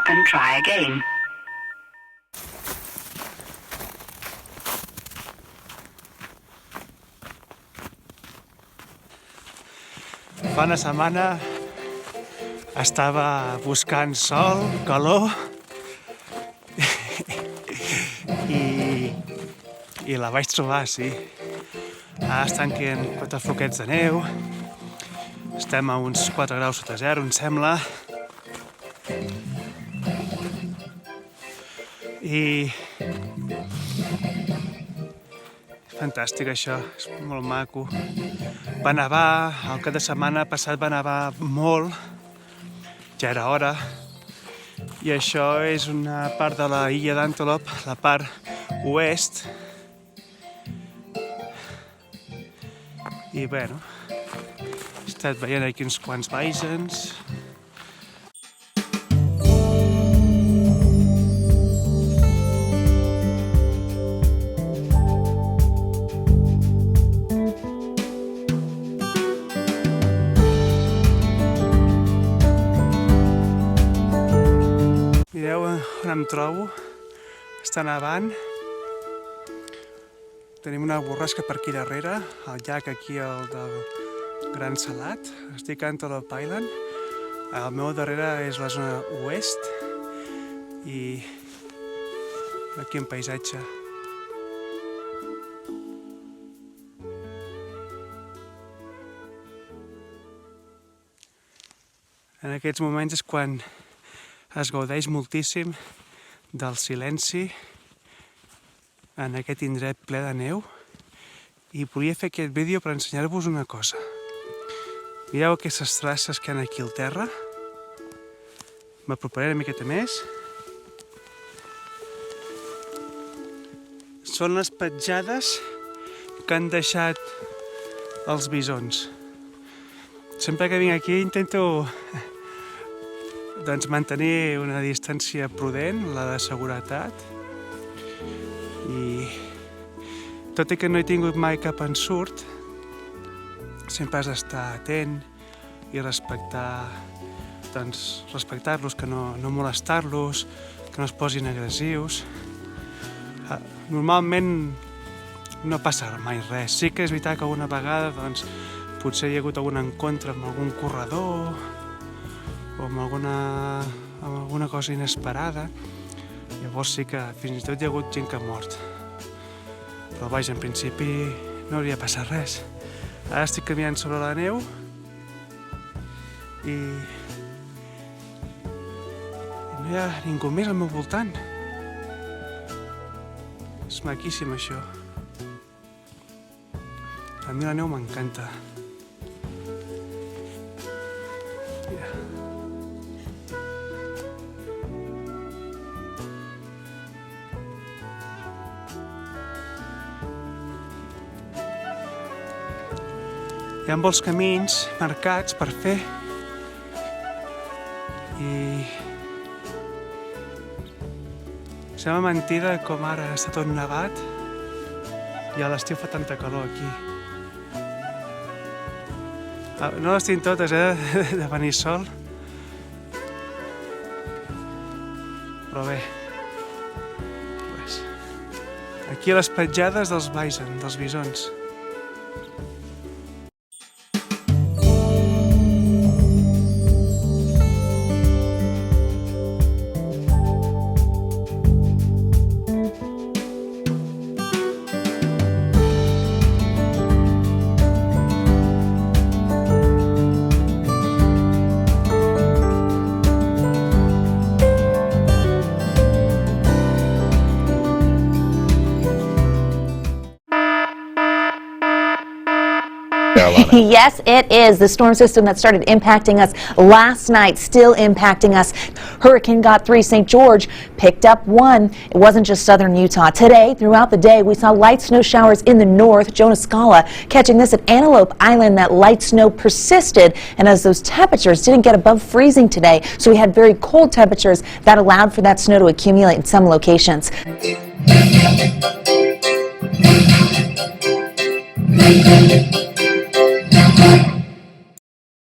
and try again. Fa una setmana estava buscant sol, calor i la vaig trobar, sí. Ara estan caient 4 floquets de neu, estem a uns 4 graus sota zero, em sembla. I és fantàstic això, és molt maco. Va nevar, el cap de setmana passat va nevar molt, ja era hora, i això és una part de la illa d'Antelope, la part oest. I bueno, he estat veient aquí uns quants bisons. Mireu on em trobo, està nevant. Tenim una borrasca per aquí darrere, el llac aquí, el del Gran Salat. Estic a Antelope Island. Al meu darrere és la zona oest i aquí en paisatge. En aquests moments és quan es gaudeix moltíssim del silenci en aquest indret ple de neu, i volia fer aquest vídeo per ensenyar-vos una cosa. Mireu aquestes traces que hi ha aquí al terra. M'aproparé una miqueta més. Són les petjades que han deixat els bisons. Sempre que vinc aquí intento mantenir una distància prudent, la de seguretat. I tot i que no he tingut mai cap ensurt, sempre has d'estar atent i respectar-los, que no molestar-los, que no es posin agressius. Normalment no passa mai res. Sí que és veritat que alguna vegada potser hi ha hagut algun encontre amb algun corredor o amb alguna cosa inesperada. Llavors sí que fins i tot hi ha hagut gent que ha mort. Però vaja, en principi no hauria passat res. Ara estic caminant sobre la neu i no hi ha ningú més al meu voltant. És maquíssim això. A mi la neu m'encanta. Hi ha molts camins marcats per fer i sembla mentida com ara està tot nevat i a l'estiu fa tanta calor aquí. No les tinc totes, de venir sol, però bé, aquí a les petjades dels bisons. Yes, it is. The storm system that started impacting us last night still impacting us. Hurricane got 3 St. George, picked up 1. It wasn't just southern Utah. Today, throughout the day, we saw light snow showers in the north. Jonah Scala catching this at Antelope Island. That light snow persisted, and as those temperatures didn't get above freezing today, so we had very cold temperatures that allowed for that snow to accumulate in some locations.